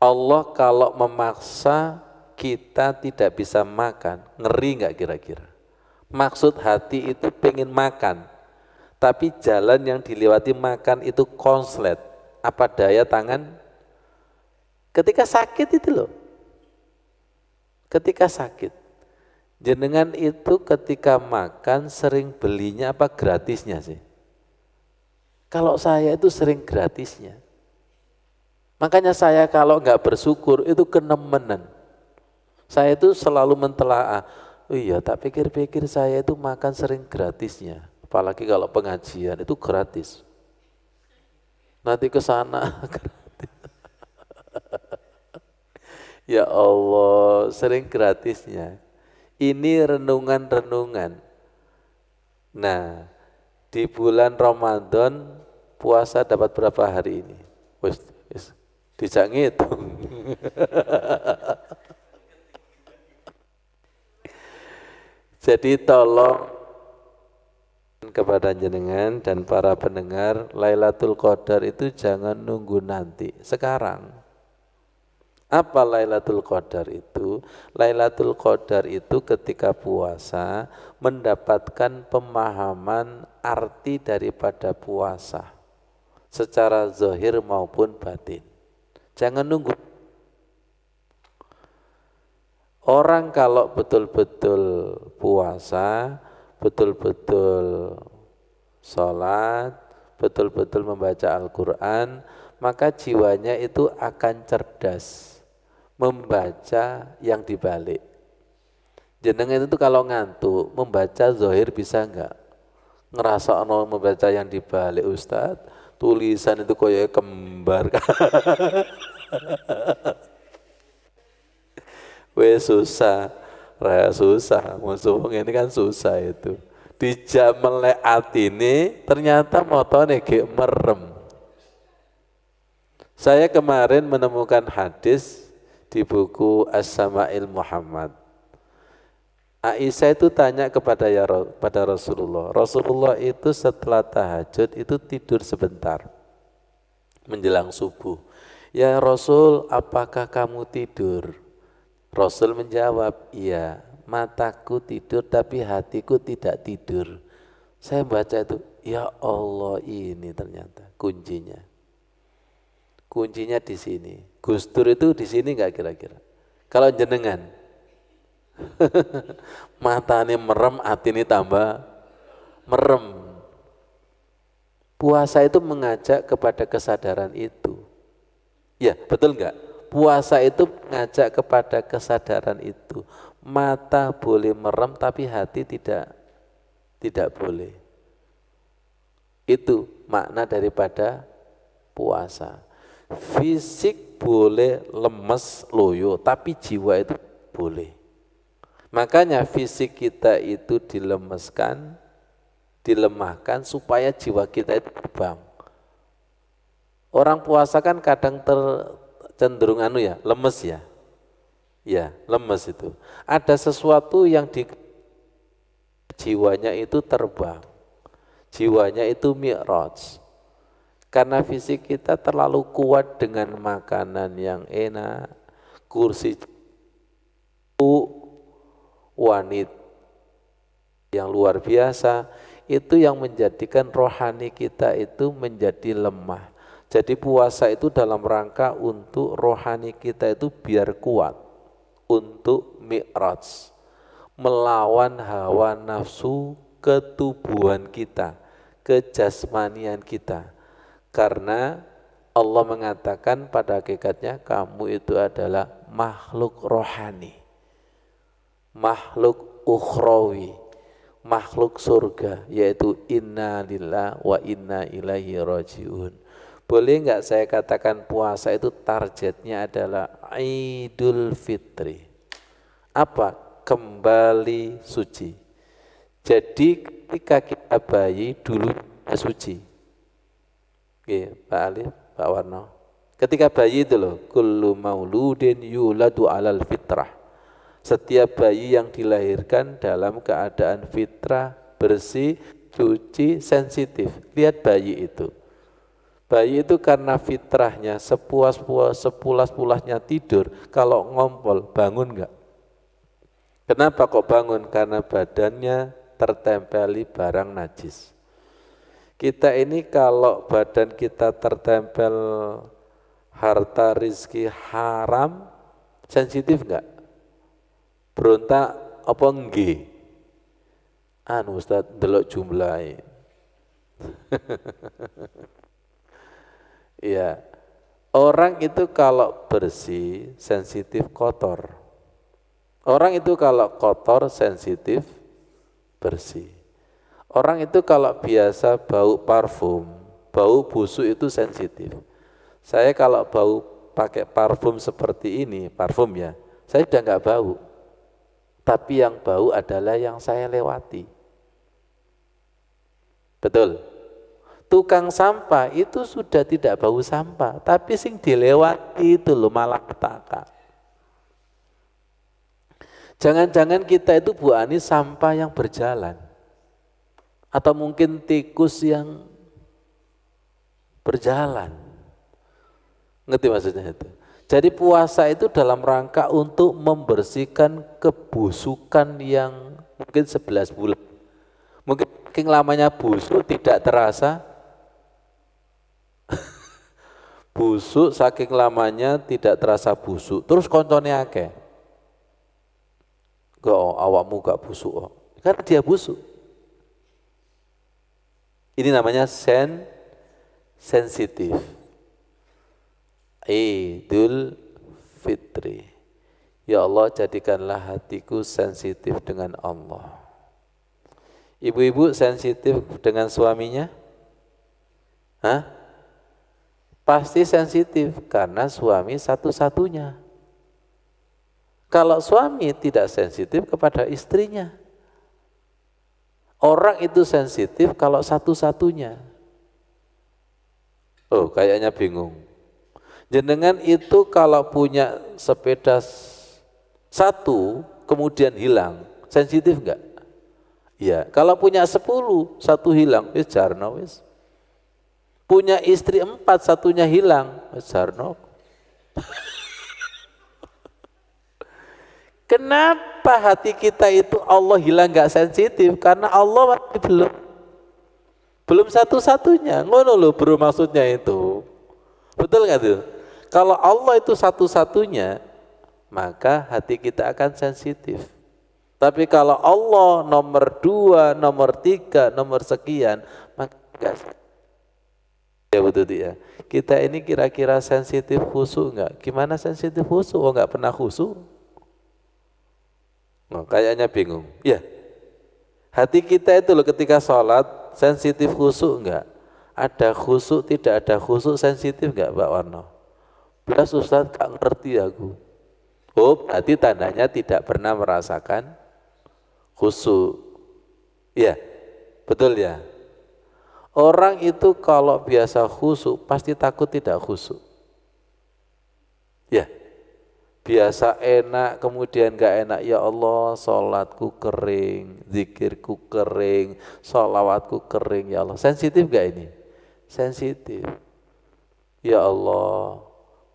A: Allah kalau memaksa kita tidak bisa makan, ngeri nggak kira-kira? Maksud hati itu pengen makan, tapi jalan yang dilewati makan itu konslet. Apa daya tangan? Ketika sakit itu loh, ketika sakit. Jenengan itu ketika makan sering belinya apa gratisnya sih? Kalau saya itu sering gratisnya. Makanya saya kalau nggak bersyukur itu kenemenan. Saya itu selalu mentelaah, oh iya tak pikir-pikir saya itu makan sering gratisnya. Apalagi kalau pengajian itu gratis. Nanti ke sana gratis. Ya Allah, sering gratisnya. Ini renungan-renungan. Nah, di bulan Ramadan puasa dapat berapa hari ini? Wis, dijak ngitung. Jadi tolong kepada jenengan dan para pendengar, Lailatul Qadar itu jangan nunggu nanti, sekarang. Apa Lailatul Qadar itu? Lailatul Qadar itu ketika puasa mendapatkan pemahaman arti daripada puasa secara zahir maupun batin. Jangan nunggu. Orang kalau betul-betul puasa, betul-betul sholat, betul-betul membaca Al-Quran, maka jiwanya itu akan cerdas membaca yang dibalik. Jenengan itu kalau ngantuk membaca zahir bisa enggak? Ngerasa ono membaca yang dibalik Ustadz, tulisan itu koyok kembar. Wes susah, susah. Musuh ini kan susah itu. Dijak melek atine ternyata motone ge merem. Saya kemarin menemukan hadis di buku As-Sama'il Muhammad. Aisyah itu tanya pada Rasulullah. Rasulullah itu setelah tahajud itu tidur sebentar menjelang subuh. Ya Rasul, apakah kamu tidur? Rasul menjawab, iya, mataku tidur tapi hatiku tidak tidur. Saya baca itu, ya Allah, ini ternyata kuncinya. Kuncinya di sini. Gus Dur itu di sini enggak kira-kira? Kalau jenengan matanya merem, hati ini tambah merem. Puasa itu mengajak kepada kesadaran itu. Ya, betul enggak? Puasa itu mengajak kepada kesadaran itu. Mata boleh merem tapi hati tidak boleh. Itu makna daripada puasa. Fisik boleh lemes, loyo, tapi jiwa itu boleh. Makanya fisik kita itu dilemahkan supaya jiwa kita itu terbang. Orang puasa kan kadang cenderung lemes ya. Ya, lemes itu. Ada sesuatu yang di jiwanya itu terbang. Jiwanya itu mi'raj. Karena fisik kita terlalu kuat dengan makanan yang enak, kursi wanita yang luar biasa, itu yang menjadikan rohani kita itu menjadi lemah. Jadi puasa itu dalam rangka untuk rohani kita itu biar kuat, untuk mi'raj, melawan hawa nafsu ketubuhan kita, kejasmanian kita. Karena Allah mengatakan pada hakikatnya kamu itu adalah makhluk rohani, makhluk ukhrawi, makhluk surga, yaitu inna lillahi wa inna ilaihi rajiun. Boleh enggak saya katakan puasa itu targetnya adalah Idul Fitri. Apa? Kembali suci. Jadi ketika kita bayi dulu suci. Oke, Pak Ali, Pak Warno. Ketika bayi itu loh, kullu mauludin yuladu alal fitrah. Setiap bayi yang dilahirkan dalam keadaan fitrah, bersih, suci, sensitif. Lihat bayi itu. Bayi itu karena fitrahnya sepulas-pulasnya tidur, kalau ngompol bangun enggak? Kenapa kok bangun? Karena badannya tertempeli barang najis. Kita ini kalau badan kita tertempel harta rizki haram, sensitif enggak? Berontak apa enggak? Anu Ustaz, delok jumlahnya. Iya, orang itu kalau bersih, sensitif kotor. Orang itu kalau kotor, sensitif bersih. Orang itu kalau biasa bau parfum, bau busuk itu sensitif. Saya kalau bau pakai parfum seperti ini, parfum ya, saya sudah enggak bau. Tapi yang bau adalah yang saya lewati. Betul? Tukang sampah itu sudah tidak bau sampah, tapi sing dilewati itu loh malapetaka. Jangan-jangan kita itu Bu Ani sampah yang berjalan, atau mungkin tikus yang berjalan. Ngerti maksudnya itu? Jadi puasa itu dalam rangka untuk membersihkan kebusukan yang mungkin 11 bulan. Mungkin saking lamanya busuk tidak terasa. Busuk saking lamanya tidak terasa busuk. Terus koncone akeh. Gak awakmu gak busuk kok. Karena dia busuk. Ini namanya sensitif. Idul Fitri. Ya Allah, jadikanlah hatiku sensitif dengan Allah. Ibu-ibu sensitif dengan suaminya? Hah? Pasti sensitif karena suami satu-satunya. Kalau suami tidak sensitif kepada istrinya. Orang itu sensitif kalau satu-satunya. Oh, kayaknya bingung. Jenengan itu kalau punya sepeda satu kemudian hilang, sensitif enggak? Iya, kalau punya 10, satu hilang, wis jarno wis. Punya istri 4, satunya hilang, wis jarno. Kenapa hati kita itu Allah hilang enggak sensitif? Karena Allah masih belum satu-satunya. Ngono loh bro maksudnya itu. Betul enggak tuh? Kalau Allah itu satu-satunya, maka hati kita akan sensitif. Tapi kalau Allah nomor 2, nomor 3, nomor sekian, maka enggak. Ya betul ya. Kita ini kira-kira sensitif khusyuk enggak? Gimana sensitif khusyuk? Oh enggak pernah khusyuk. Oh, kayaknya bingung. Ya. Hati kita itu loh ketika sholat sensitif khusyuk enggak? Ada khusyuk, tidak ada khusyuk, sensitif enggak Pak Warno? Belas Ustaz gak ngerti aku. Oh, berarti tandanya tidak pernah merasakan khusyuk. Ya, betul ya. Orang itu kalau biasa khusyuk pasti takut tidak khusyuk. Ya, biasa enak kemudian gak enak. Ya Allah, sholatku kering, zikirku kering, sholawatku kering. Ya Allah, sensitif gak ini? Sensitif. Ya Allah,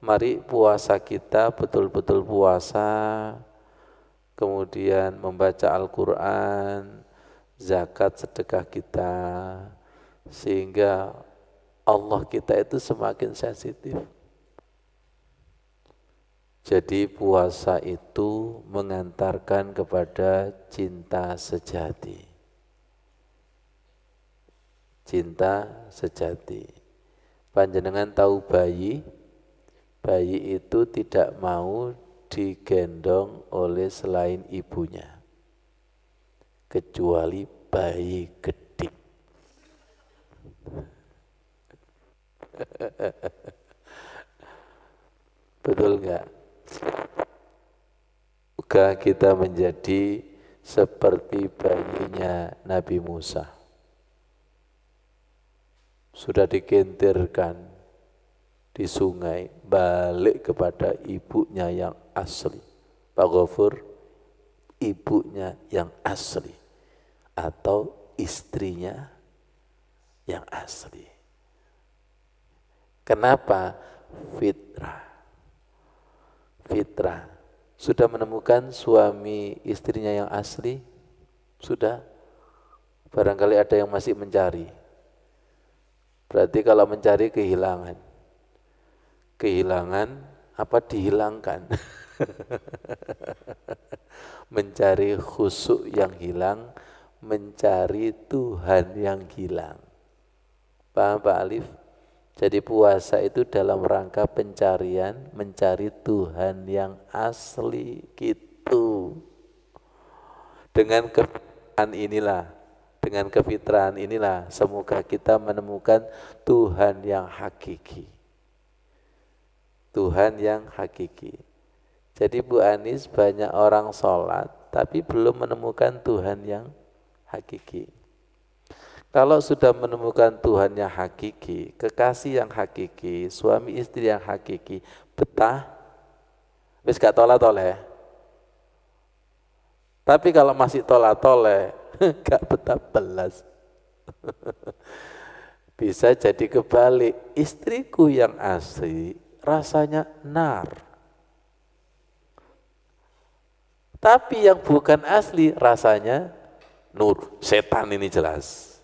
A: mari puasa kita betul-betul puasa, kemudian membaca Al-Quran, zakat sedekah kita, sehingga Allah kita itu semakin sensitif. Jadi puasa itu mengantarkan kepada cinta sejati. Cinta sejati. Panjenengan tahu bayi? Bayi itu tidak mau digendong oleh selain ibunya. Kecuali bayi gede. Betul enggak? Semoga kita menjadi seperti bayinya Nabi Musa. Sudah dikentirkan di sungai, balik kepada ibunya yang asli. Pak Ghafur, ibunya yang asli atau istrinya yang asli. Kenapa? Fitrah. Fitrah. Sudah menemukan suami istrinya yang asli? Sudah? Barangkali ada yang masih mencari. Berarti kalau mencari kehilangan. Kehilangan apa dihilangkan? Mencari khusyuk yang hilang, mencari Tuhan yang hilang. Paham Pak Alif? Jadi puasa itu dalam rangka pencarian, mencari Tuhan yang asli gitu. Dengan kefitrahan inilah semoga kita menemukan Tuhan yang hakiki. Tuhan yang hakiki. Jadi Bu Anis, banyak orang sholat tapi belum menemukan Tuhan yang hakiki. Kalau sudah menemukan Tuhan yang hakiki, kekasih yang hakiki, suami istri yang hakiki, betah, wis gak toleh-toleh. Tapi kalau masih toleh-toleh, gak betah belas. Bisa jadi kebalik, istriku yang asli rasanya nar. Tapi yang bukan asli rasanya nur, setan ini jelas.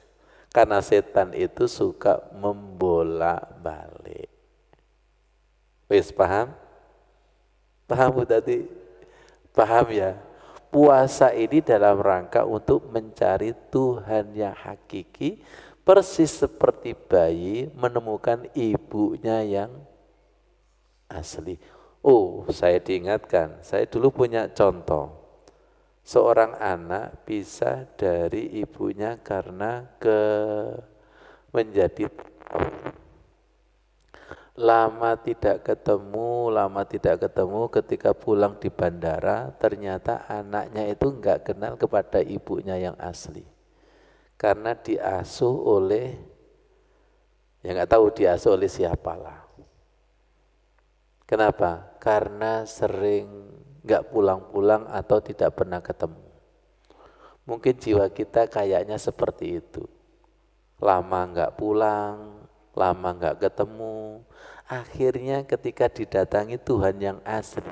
A: Karena setan itu suka membolak-balik. Wis paham? Paham Bu tadi? Paham ya? Puasa ini dalam rangka untuk mencari Tuhan yang hakiki, persis seperti bayi menemukan ibunya yang asli. Oh, saya diingatkan, saya dulu punya contoh. Seorang anak bisa dari ibunya karena menjadi lama tidak ketemu, ketika pulang di bandara ternyata anaknya itu enggak kenal kepada ibunya yang asli. Karena diasuh oleh, ya enggak tahu diasuh oleh siapalah. Kenapa? Karena sering enggak pulang-pulang atau tidak pernah ketemu. Mungkin jiwa kita kayaknya seperti itu. Lama enggak pulang, lama enggak ketemu. Akhirnya ketika didatangi Tuhan yang asli.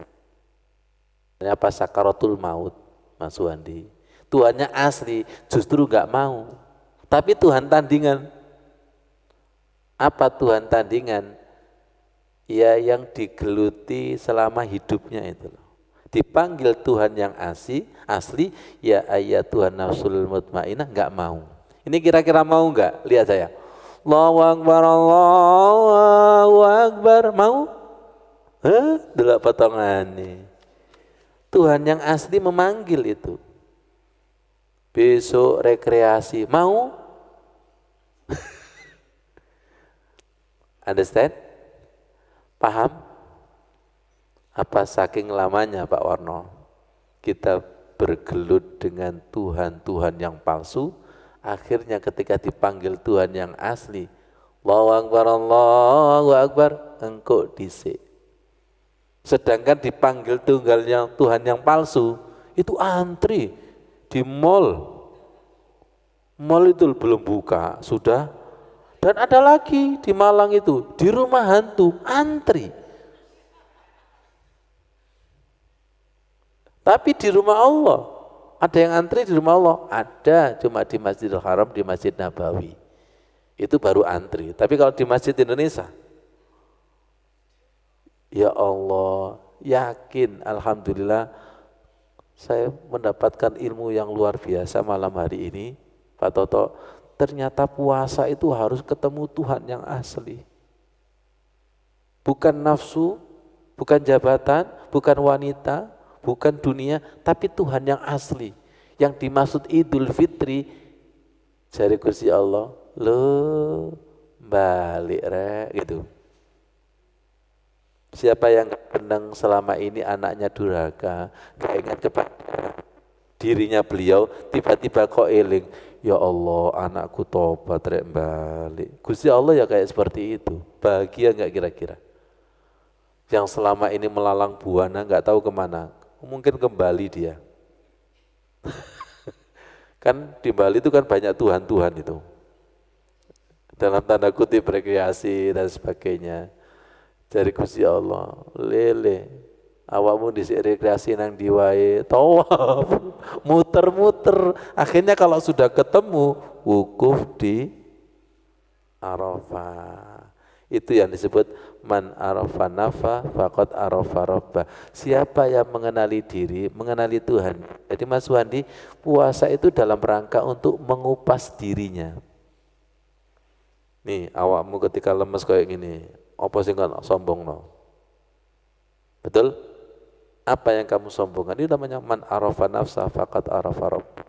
A: Pas sakaratul maut, Mas Wandi. Tuhannya asli, justru enggak mau. Tapi Tuhan tandingan. Apa Tuhan tandingan? Ya yang digeluti selama hidupnya itu loh. Dipanggil Tuhan yang asli, ya ayat Tuhan nafsul mutmainah, enggak mau. Ini kira-kira mau enggak? Lihat saya. Allahu Akbar, Allahu Akbar. Mau? Delok potongane. Tuhan yang asli memanggil itu. Besok rekreasi, mau? Understand? Paham? Apa saking lamanya Pak Warno kita bergelut dengan Tuhan yang palsu, akhirnya ketika dipanggil Tuhan yang asli, Allahu Akbar, engkau disik. Sedangkan dipanggil Tuhan yang palsu, itu antri di mall. Mall itu belum buka, sudah. Dan ada lagi di Malang itu, di rumah hantu, antri. Tapi di rumah Allah, ada yang antri di rumah Allah? Ada, cuma di Masjidil Haram, di Masjid Nabawi. Itu baru antri. Tapi kalau di Masjid Indonesia, ya Allah, yakin, alhamdulillah, saya mendapatkan ilmu yang luar biasa malam hari ini, Pak Toto. Ternyata puasa itu harus ketemu Tuhan yang asli. Bukan nafsu, bukan jabatan, bukan wanita, bukan dunia, tapi Tuhan yang asli. Yang dimaksud Idul Fitri, jari kursi Allah, lo balik rek gitu. Siapa yang menang selama ini anaknya durhaka, gak ingat kepada dirinya beliau, tiba-tiba kok eling, ya Allah anakku tobat rek balik. Gusti Allah ya kayak seperti itu. Bahagia gak kira-kira? Yang selama ini melalang buana gak tahu kemana, mungkin kembali dia. Kan di Bali itu kan banyak Tuhan-Tuhan itu. dalam tanda kutip rekreasi dan sebagainya. Dari Gusti Allah, lele awakmu dhisik rekreasi nang ndi wae, tawaf, muter-muter. Akhirnya kalau sudah ketemu, wukuf di Arafah. Itu yang disebut man arafa nafa faqad arafa rabbah. Siapa yang mengenali diri, mengenali Tuhan. Jadi Mas Wandi, puasa itu dalam rangka untuk mengupas dirinya. Nih, awakmu ketika lemes kayak gini, apa sih kan sombong no? Betul? Apa yang kamu sombongkan? Ini namanya man arafa nafsa faqad arafa rabbah.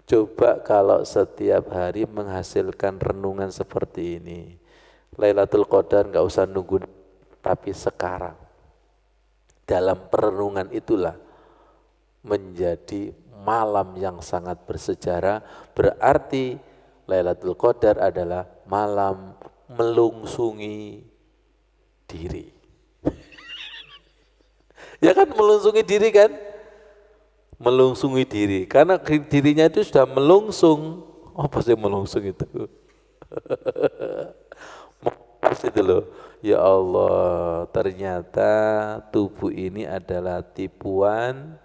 A: Coba kalau setiap hari menghasilkan renungan seperti ini. Lailatul Qadar nggak usah nunggu, tapi sekarang. Dalam perenungan itulah menjadi malam yang sangat bersejarah. Berarti Lailatul Qadar adalah malam melungsungi diri. Ya kan, melungsungi diri kan? Melungsungi diri, karena dirinya itu sudah melungsung. Apa sih melungsung itu? Pas itu loh, ya Allah, ternyata tubuh ini adalah tipuan,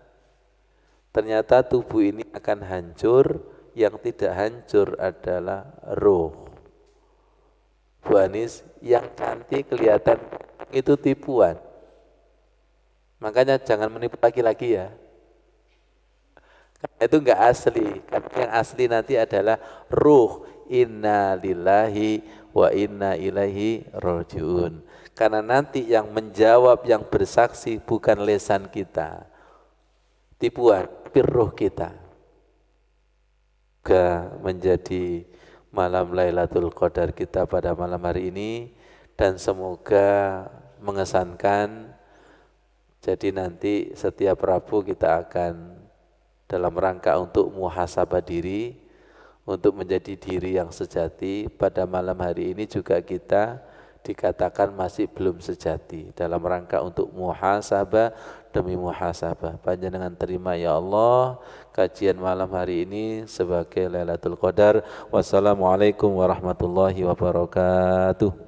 A: ternyata tubuh ini akan hancur, yang tidak hancur adalah roh. Bu Anis, yang cantik kelihatan itu tipuan, makanya jangan menipu laki-laki ya. Itu enggak asli, karena yang asli nanti adalah ruh. Inna lillahi wa inna ilaihi rajiun. Karena nanti yang menjawab, yang bersaksi bukan lesan kita, tipuan, tapi ruh kita. Semoga menjadi malam Lailatul Qadar kita pada malam hari ini, dan semoga mengesankan. Jadi nanti setiap Rabu kita akan dalam rangka untuk muhasabah diri, untuk menjadi diri yang sejati. Pada malam hari ini juga kita dikatakan masih belum sejati, dalam rangka untuk muhasabah demi muhasabah. Panjenengan terima ya Allah kajian malam hari ini sebagai Lailatul Qadar. Wassalamualaikum warahmatullahi wabarakatuh.